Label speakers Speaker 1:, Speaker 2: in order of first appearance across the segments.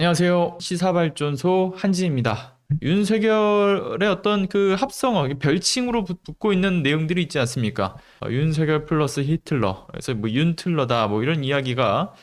Speaker 1: 안녕하세요. 시사발전소 한지입니다. 윤석열의 어떤 그 합성어, 별칭으로 붙고 있는 내용들이 있지 않습니까? 윤석열 플러스 히틀러, 그래서 뭐 윤틀러다, 뭐 이런 이야기가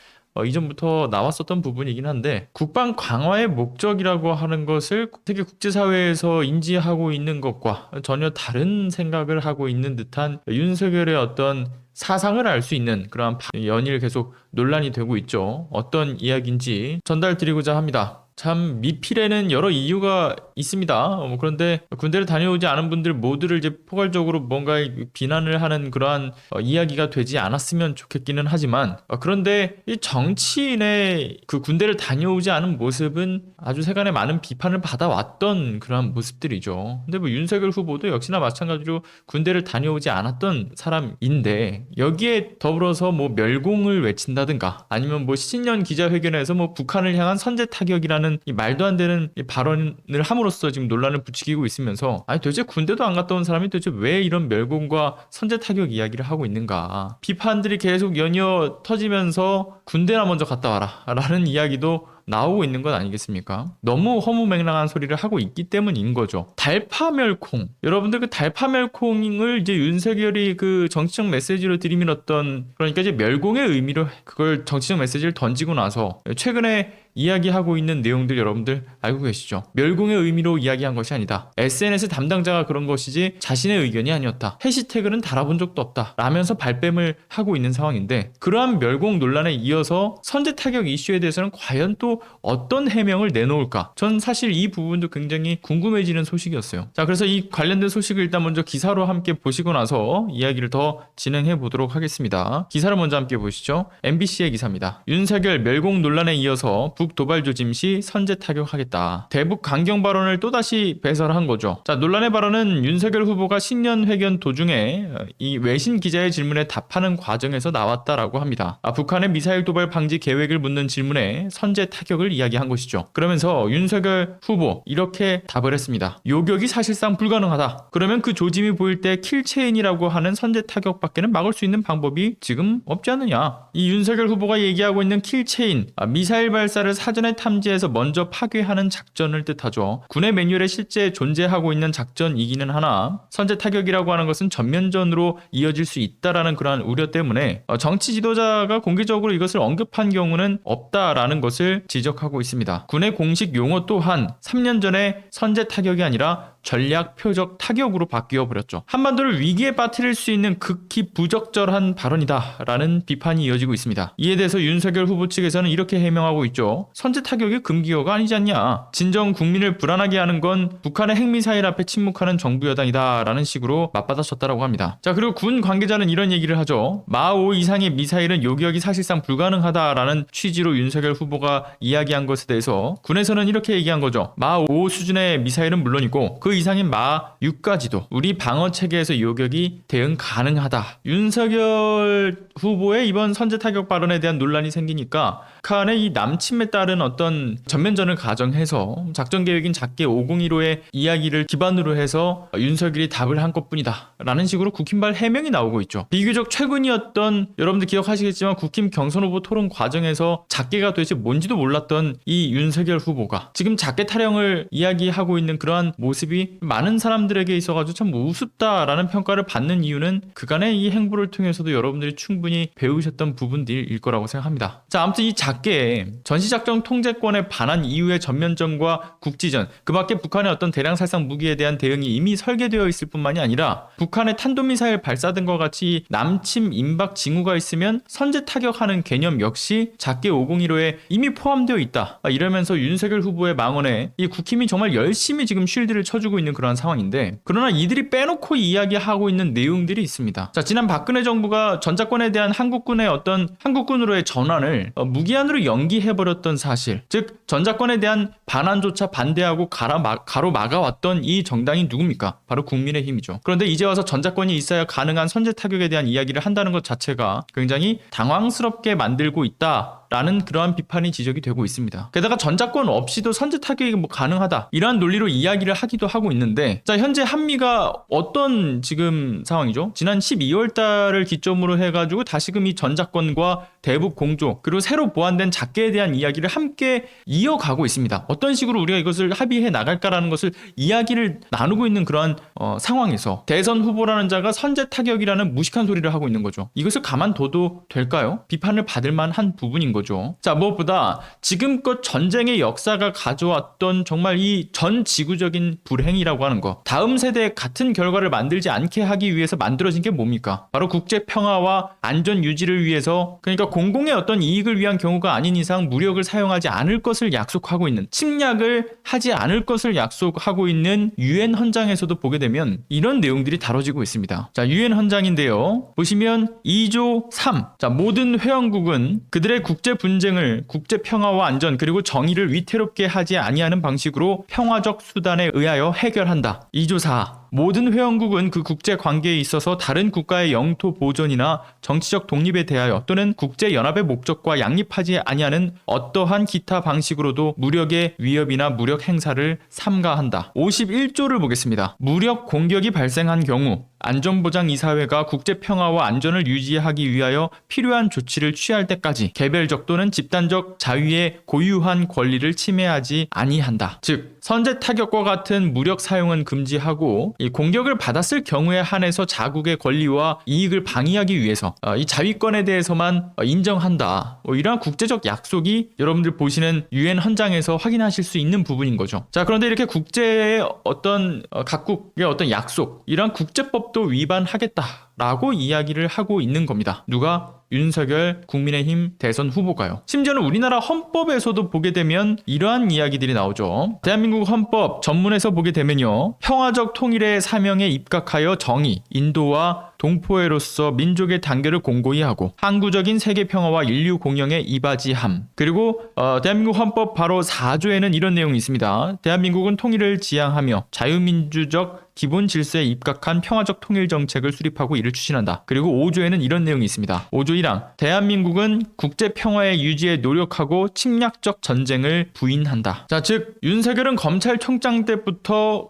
Speaker 1: 이전부터 나왔었던 부분이긴 한데, 국방 강화의 목적이라고 하는 것을 되게 국제사회에서 인지하고 있는 것과 전혀 다른 생각을 하고 있는 듯한 윤석열의 어떤 사상을 알 수 있는 그러한 연일 계속 논란이 되고 있죠. 어떤 이야기인지 전달드리고자 합니다. 참 미필에는 여러 이유가 있습니다. 그런데 군대를 다녀오지 않은 분들 모두를 이제 포괄적으로 뭔가 비난을 하는 그러한 이야기가 되지 않았으면 좋겠기는 하지만 그런데 이 정치인의 그 군대를 다녀오지 않은 모습은 아주 세간의 많은 비판을 받아왔던 그러한 모습들이죠. 근데 뭐 윤석열 후보도 역시나 마찬가지로 군대를 다녀오지 않았던 사람인데 여기에 더불어서 뭐 멸공을 외친다든가 아니면 뭐 신년 기자회견에서 뭐 북한을 향한 선제 타격이라는 이 말도 안 되는 이 발언을 함으로써 지금 논란을 부추기고 있으면서 아니 도대체 군대도 안 갔다 온 사람이 도대체 왜 이런 멸공과 선제 타격 이야기를 하고 있는가. 비판들이 계속 연이어 터지면서 군대나 먼저 갔다 와라 라는 이야기도 나오고 있는 것 아니겠습니까? 너무 허무맹랑한 소리를 하고 있기 때문인 거죠. 달파멸콩. 여러분들 그 달파멸콩을 이제 윤석열이 그 정치적 메시지로 들이밀었던 그러니까 이제 멸공의 의미로 그걸 정치적 메시지를 던지고 나서 최근에 이야기하고 있는 내용들 여러분들 알고 계시죠? 멸공의 의미로 이야기한 것이 아니다. SNS 담당자가 그런 것이지 자신의 의견이 아니었다. 해시태그는 달아본 적도 없다. 라면서 발뺌을 하고 있는 상황인데 그러한 멸공 논란에 이어서 선제 타격 이슈에 대해서는 과연 또 어떤 해명을 내놓을까? 전 사실 이 부분도 굉장히 궁금해지는 소식이었어요. 자, 그래서 이 관련된 소식을 일단 먼저 기사로 함께 보시고 나서 이야기를 더 진행해 보도록 하겠습니다. 기사를 먼저 함께 보시죠. MBC의 기사입니다. 윤석열 멸공 논란에 이어서 북 도발 조짐 시 선제 타격하겠다. 대북 강경 발언을 또다시 배설한 거죠. 자, 논란의 발언은 윤석열 후보가 신년 회견 도중에 이 외신 기자의 질문에 답하는 과정에서 나왔다라고 합니다. 북한의 미사일 도발 방지 계획을 묻는 질문에 선제 타격을 이야기한 것이죠. 그러면서 윤석열 후보 이렇게 답을 했습니다. 요격이 사실상 불가능하다. 그러면 그 조짐이 보일 때 킬체인이라고 하는 선제 타격밖에는 막을 수 있는 방법이 지금 없지 않느냐. 이 윤석열 후보가 얘기하고 있는 킬체인, 미사일 발사를 사전에 탐지해서 먼저 파괴하는 작전을 뜻하죠. 군의 매뉴얼에 실제 존재하고 있는 작전이기는 하나 선제 타격이라고 하는 것은 전면전으로 이어질 수 있다라는 그러한 우려 때문에 정치 지도자가 공개적으로 이것을 언급한 경우는 없다라는 것을 지적하고 있습니다. 군의 공식 용어 또한 3년 전에 선제 타격이 아니라 전략 표적 타격으로 바뀌어 버렸죠. 한반도를 위기에 빠뜨릴 수 있는 극히 부적절한 발언이다라는 비판이 이어지고 있습니다. 이에 대해서 윤석열 후보 측에서는 이렇게 해명하고 있죠. 선제 타격이 금기어가 아니지 않냐. 진정 국민을 불안하게 하는 건 북한의 핵미사일 앞에 침묵하는 정부 여당이다라는 식으로 맞받아쳤다라고 합니다. 자, 그리고 군 관계자는 이런 얘기를 하죠. 마5 이상의 미사일은 요격이 사실상 불가능하다라는 취지로 윤석열 후보가 이야기한 것에 대해서 군에서는 이렇게 얘기한 거죠. 마5 수준의 미사일은 물론이고 그 이상인 마6까지도 우리 방어 체계에서 요격이 대응 가능하다. 윤석열 후보의 이번 선제 타격 발언에 대한 논란이 생기니까 북한의 이 남침에 따른 어떤 전면전을 가정해서 작전 계획인 작게 5015의 이야기를 기반으로 해서 윤석열이 답을 한 것뿐이다 라는 식으로 국힘발 해명이 나오고 있죠. 비교적 최근이었던 여러분들 기억하시겠지만 국힘 경선 후보 토론 과정에서 작게가 도대체 뭔지도 몰랐던 이 윤석열 후보가 지금 작게 타령을 이야기하고 있는 그러한 모습이 많은 사람들에게 있어가지고 참 우습다라는 평가를 받는 이유는 그간의 이 행보를 통해서도 여러분들이 충분히 배우셨던 부분들일 거라고 생각합니다. 자, 아무튼 이 작게 전시작전 통제권에 반한 이후의 전면전과 국지전, 그 밖에 북한의 어떤 대량살상 무기에 대한 대응이 이미 설계되어 있을 뿐만이 아니라 북한의 탄도미사일 발사 등과 같이 남침, 임박, 징후가 있으면 선제 타격하는 개념 역시 작게 5015에 이미 포함되어 있다. 이러면서 윤석열 후보의 망언에 이 국힘이 정말 열심히 지금 쉴드를 쳐주고 있는 그런 상황인데 그러나 이들이 빼놓고 이야기하고 있는 내용들이 있습니다. 자, 지난 박근혜 정부가 전작권에 대한 한국군의 어떤 한국군으로의 전환을 무기한으로 연기해버렸던 사실, 즉 전작권에 대한 반환조차 반대하고 가로막아왔던 이 정당이 누굽니까? 바로 국민의힘이죠. 그런데 이제 와서 전작권이 있어야 가능한 선제 타격에 대한 이야기를 한다는 것 자체가 굉장히 당황스럽게 만들고 있다 않는다라는 그러한 비판이 지적이 되고 있습니다. 게다가 전자권 없이도 선제 타격이 뭐 가능하다 이러한 논리로 이야기를 하기도 하고 있는데, 자 현재 한미가 어떤 지금 상황이죠? 지난 12월 달을 기점으로 해가지고 다시금 이 전자권과 대북 공조 그리고 새로 보완된 작계에 대한 이야기를 함께 이어가고 있습니다. 어떤 식으로 우리가 이것을 합의해 나갈까라는 것을 이야기를 나누고 있는 그러한 상황에서 대선 후보라는 자가 선제 타격이라는 무식한 소리를 하고 있는 거죠. 이것을 가만둬도 될까요? 비판을 받을 만한 부분인 거죠. 자, 무엇보다 지금껏 전쟁의 역사가 가져왔던 정말 이 전 지구적인 불행이라고 하는 거, 다음 세대에 같은 결과를 만들지 않게 하기 위해서 만들어진 게 뭡니까? 바로 국제 평화와 안전 유지를 위해서, 그러니까 공공의 어떤 이익을 위한 경우가 아닌 이상 무력을 사용하지 않을 것을 약속하고 있는, 침략을 하지 않을 것을 약속하고 있는 유엔 헌장에서도 보게 되면 이런 내용들이 다뤄지고 있습니다. 자, 유엔 헌장인데요. 보시면 2조 3. 자, 모든 회원국은 그들의 국제 분쟁을 국제 평화와 안전 그리고 정의를 위태롭게 하지 아니하는 방식으로 평화적 수단에 의하여 해결한다. 2조 4. 모든 회원국은 그 국제 관계에 있어서 다른 국가의 영토 보존이나 정치적 독립에 대하여 또는 국제 연합의 목적과 양립하지 아니하는 어떠한 기타 방식으로도 무력의 위협이나 무력 행사를 삼가한다. 51조를 보겠습니다. 무력 공격이 발생한 경우 안전보장이사회가 국제평화와 안전을 유지하기 위하여 필요한 조치를 취할 때까지 개별적 또는 집단적 자유의 고유한 권리를 침해하지 아니한다. 즉 선제 타격과 같은 무력 사용은 금지하고 이 공격을 받았을 경우에 한해서 자국의 권리와 이익을 방해하기 위해서 이 자위권에 대해서만 인정한다. 이러한 국제적 약속이 여러분들 보시는 유엔 헌장에서 확인하실 수 있는 부분인 거죠. 자, 그런데 이렇게 국제의 어떤 각국의 어떤 약속, 이러한 국제법도 위반하겠다라고 이야기를 하고 있는 겁니다. 누가? 윤석열 국민의힘 대선 후보가요. 심지어는 우리나라 헌법에서도 보게 되면 이러한 이야기들이 나오죠. 대한민국 헌법 전문에서 보게 되면요, 평화적 통일의 사명에 입각하여 정의, 인도와 동포애로서 민족의 단결을 공고히 하고 항구적인 세계 평화와 인류 공영에 이바지함. 그리고 대한민국 헌법 바로 4조에는 이런 내용이 있습니다. 대한민국은 통일을 지향하며 자유민주적 기본 질서에 입각한 평화적 통일 정책을 수립하고 이를 추진한다. 그리고 5조에는 이런 내용이 있습니다. 5조 1항. 대한민국은 국제 평화의 유지에 노력하고 침략적 전쟁을 부인한다. 자, 즉 윤석열은 검찰총장 때부터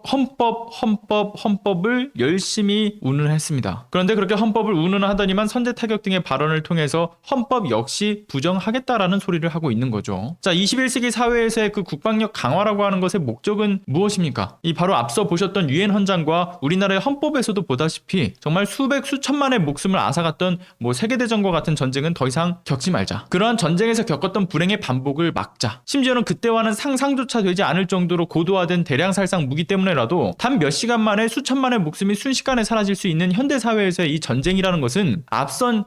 Speaker 1: 헌법을 열심히 운운했습니다. 그런데 그렇게 헌법을 운운하더니만 선제 타격 등의 발언을 통해서 헌법 역시 부정하겠다라는 소리를 하고 있는 거죠. 자, 21세기 사회에서의 그 국방력 강화라고 하는 것의 목적은 무엇입니까? 이 바로 앞서 보셨던 유엔 헌장과 우리나라의 헌법에서도 보다시피 정말 수백 수천만의 목숨을 앗아갔던 세계대전과 같은 전쟁은 더 이상 겪지 말자. 그러한 전쟁에서 겪었던 불행의 반복을 막자. 심지어는 그때와는 상상조차 되지 않을 정도로 고도화된 대량살상 무기 때문에라도 단 몇 시간 만에 수천만의 목숨이 순식간에 사라질 수 있는 현대사회에서의 이 전쟁이라는 것은 앞선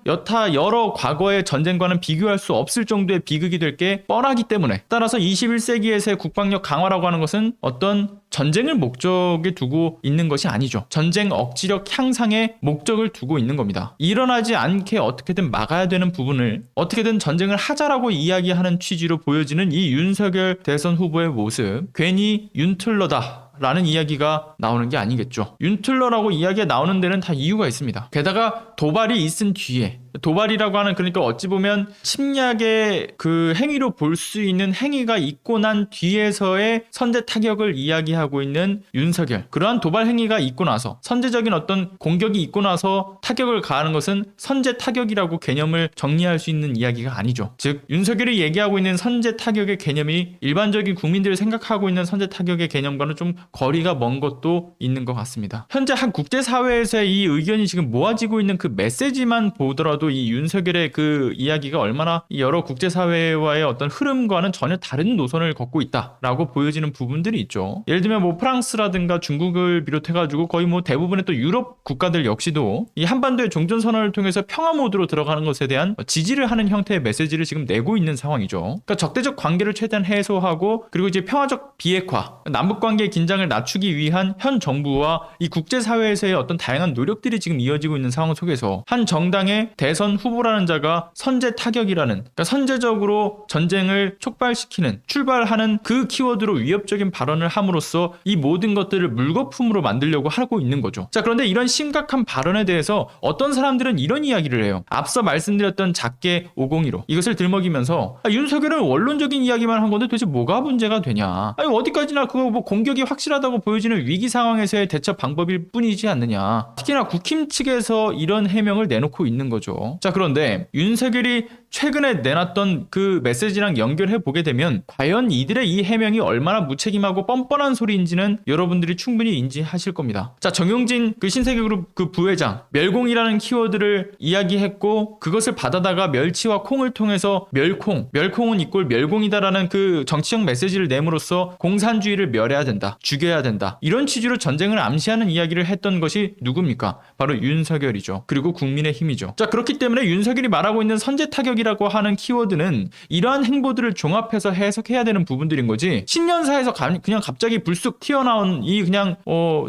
Speaker 1: 여러 과거의 전쟁과는 비교할 수 없을 정도의 비극이 될 게 뻔하기 때문에, 따라서 21세기에서의 국방력 강화라고 하는 것은 어떤 전쟁을 목적에 두고 있는 것이 아니죠. 전쟁 억지력 향상의 목적을 두고 있는 겁니다. 일어나지 않게 어떻게든 막아야 되는 부분을 어떻게든 전쟁을 하자라고 이야기하는 취지로 보여지는 이 윤석열 대선 후보의 모습, 괜히 윤틀러다 라는 이야기가 나오는 게 아니겠죠. 윤틀러라고 이야기가 나오는 데는 다 이유가 있습니다. 게다가 도발이 있은 뒤에, 도발이라고 하는, 그러니까 어찌 보면 침략의 그 행위로 볼 수 있는 행위가 있고 난 뒤에서의 선제 타격을 이야기하고 있는 윤석열. 그러한 도발 행위가 있고 나서, 선제적인 어떤 공격이 있고 나서 타격을 가하는 것은 선제 타격이라고 개념을 정리할 수 있는 이야기가 아니죠. 즉 윤석열이 얘기하고 있는 선제 타격의 개념이 일반적인 국민들이 생각하고 있는 선제 타격의 개념과는 좀 거리가 먼 것도 있는 것 같습니다. 현재 한 국제사회에서의 이 의견이 지금 모아지고 있는 그 메시지만 보더라도 이 윤석열의 그 이야기가 얼마나 여러 국제사회와의 어떤 흐름과는 전혀 다른 노선을 걷고 있다라고 보여지는 부분들이 있죠. 예를 들면 프랑스라든가 중국을 비롯해가지고 거의 대부분의 또 유럽 국가들 역시도 이 한반도의 종전선언을 통해서 평화 모드로 들어가는 것에 대한 지지를 하는 형태의 메시지를 지금 내고 있는 상황이죠. 그러니까 적대적 관계를 최대한 해소하고, 그리고 이제 평화적 비핵화, 남북관계의 긴장을 낮추기 위한 현 정부와 이 국제사회에서의 어떤 다양한 노력들이 지금 이어지고 있는 상황 속에서 한 정당의 대선 후보라는 자가 선제 타격이라는, 그러니까 선제적으로 전쟁을 촉발시키는, 출발하는 그 키워드로 위협적인 발언을 함으로써 이 모든 것들을 물거품으로 만들려고 하고 있는 거죠. 자, 그런데 이런 심각한 발언에 대해서 어떤 사람들은 이런 이야기를 해요. 앞서 말씀드렸던 작게 502로 이것을 들먹이면서 윤석열은 원론적인 이야기만 한 건데 도대체 뭐가 문제가 되냐. 아니 어디까지나 그거 뭐 공격이 확실하다고 보여지는 위기 상황에서의 대처 방법일 뿐이지 않느냐. 특히나 국힘 측에서 이런 해명을 내놓고 있는 거죠. 자, 그런데 윤석열이 최근에 내놨던 그 메시지랑 연결해 보게 되면 과연 이들의 이 해명이 얼마나 무책임하고 뻔뻔한 소리인지는 여러분들이 충분히 인지하실 겁니다. 자, 정용진 그 신세계그룹 그 부회장, 멸공이라는 키워드를 이야기했고 그것을 받아다가 멸치와 콩을 통해서 멸콩은 이꼴 멸공이다라는 그 정치적 메시지를 내므로써 공산주의를 멸해야 된다, 죽여야 된다, 이런 취지로 전쟁을 암시하는 이야기를 했던 것이 누굽니까? 바로 윤석열이죠. 그리고 국민의힘이죠. 자, 그렇기 때문에 윤석열이 말하고 있는 선제 타격이라고 하는 키워드는 이러한 행보들을 종합해서 해석해야 되는 부분들인 거지, 신년사에서 그냥 갑자기 불쑥 튀어나온 이 그냥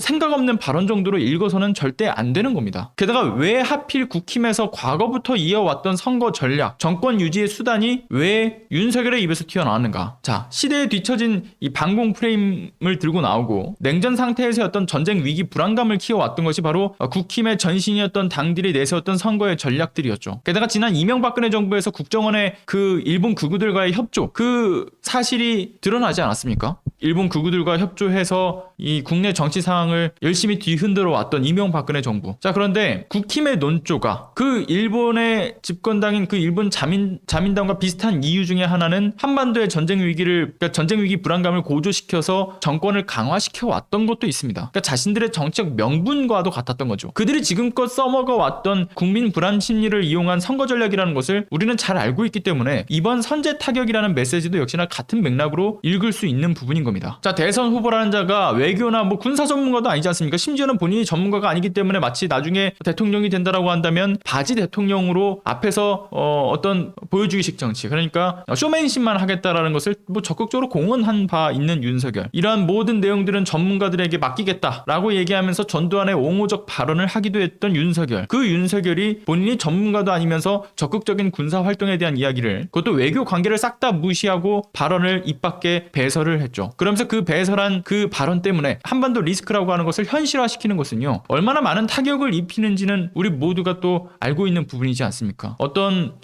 Speaker 1: 생각 없는 발언 정도로 읽어서는 절대 안 되는 겁니다. 게다가 왜 하필 국힘에서 과거부터 이어왔던 선거 전략, 정권 유지의 수단이 왜 윤석열의 입에서 튀어나왔는가? 자, 시대에 뒤처진 이 반공 프레임을 들고 나오고 냉전 상태에서 어떤 전쟁 위기 불안감을 키워왔던 것이 바로 국힘의 전신이었던 당들이 내세웠던 선거의 전략들이었죠. 게다가 지난 이명박근혜 정부에서 국정원의 그 일본 극우들과의 협조, 그 사실이 드러나지 않았습니까? 일본 극우들과 협조해서 이 국내 정치 상황을 열심히 뒤흔들어 왔던 이명박근혜 정부. 자, 그런데 국힘의 논조가 그 일본의 집권당인 그 일본 자민당과 비슷한 이유 중에 하나는 한반도의 전쟁 위기 불안감을 고조시켜서 정권을 강화시켜 왔던 것도 있습니다. 그러니까 자신들의 정치적 명분과도 같았던 거죠. 그들이 지금껏 써먹어 왔던 국민 불안 심리를 이용한 선거 전략이라는 것을 우리는 잘 알고 있기 때문에 이번 선제 타격이라는 메시지도 역시나 같은 맥락으로 읽을 수 있는 부분인 겁니다. 자, 대선 후보라는 자가 외교나 뭐 군사 전문가도 아니지 않습니까? 심지어는 본인이 전문가가 아니기 때문에 마치 나중에 대통령이 된다라고 한다면 바지 대통령으로 앞에서 어떤 보여주기식 정치, 그러니까 쇼맨십만 하겠다라는 것을 뭐 적극적으로 공언한 바 있는 윤석열. 이러한 모든 내용들은 전문가들에게 맡기겠다라고 얘기하면서 전두환의 옹호적 발언을 하기도 했던 윤석열. 그 윤석열이 본인이 전문가도 아니면서 적극적인 군사 활동에 대한 이야기를, 그것도 외교 관계를 싹 다 무시하고 발언을 입 밖에 배설을 했죠. 그러면서 그 배설한 그 발언 때문에 한반도 리스크라고 하는 것을 현실화시키는 것은요, 얼마나 많은 타격을 입히는지는 우리 모두가 또 알고 있는 부분이지 않습니까? 어떤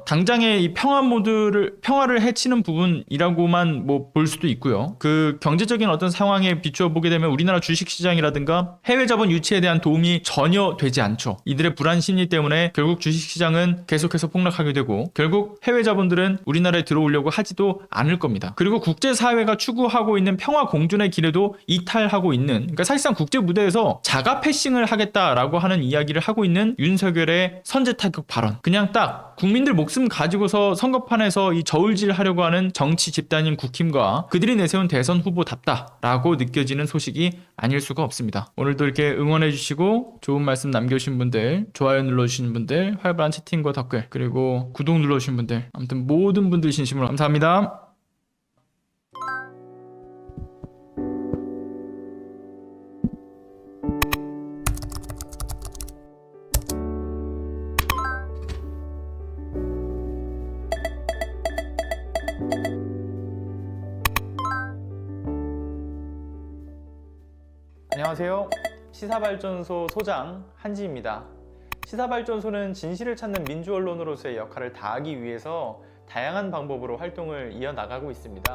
Speaker 1: 당장의 이 평화를 해치는 부분이라고만 뭐 볼 수도 있고요. 그 경제적인 어떤 상황에 비추어 보게 되면 우리나라 주식시장이라든가 해외 자본 유치에 대한 도움이 전혀 되지 않죠. 이들의 불안 심리 때문에 결국 주식시장은 계속해서 폭락하게 되고 결국 해외 자본들은 우리나라에 들어오려고 하지도 않을 겁니다. 그리고 국제사회가 추구하고 있는 평화 공존의 길에도 이탈하고 있는, 그러니까 사실상 국제 무대에서 자가 패싱을 하겠다라고 하는 이야기를 하고 있는 윤석열의 선제 타격 발언, 그냥 딱 국민들 목숨 가지고서 선거판에서 이 저울질하려고 하는 정치 집단인 국힘과 그들이 내세운 대선 후보답다라고 느껴지는 소식이 아닐 수가 없습니다. 오늘도 이렇게 응원해주시고 좋은 말씀 남겨주신 분들, 좋아요 눌러주신 분들, 활발한 채팅과 댓글, 그리고 구독 눌러주신 분들, 아무튼 모든 분들 진심으로 감사합니다. 안녕하세요. 시사발전소 소장 한지입니다. 시사발전소는 진실을 찾는 민주언론으로서의 역할을 다하기 위해서 다양한 방법으로 활동을 이어나가고 있습니다.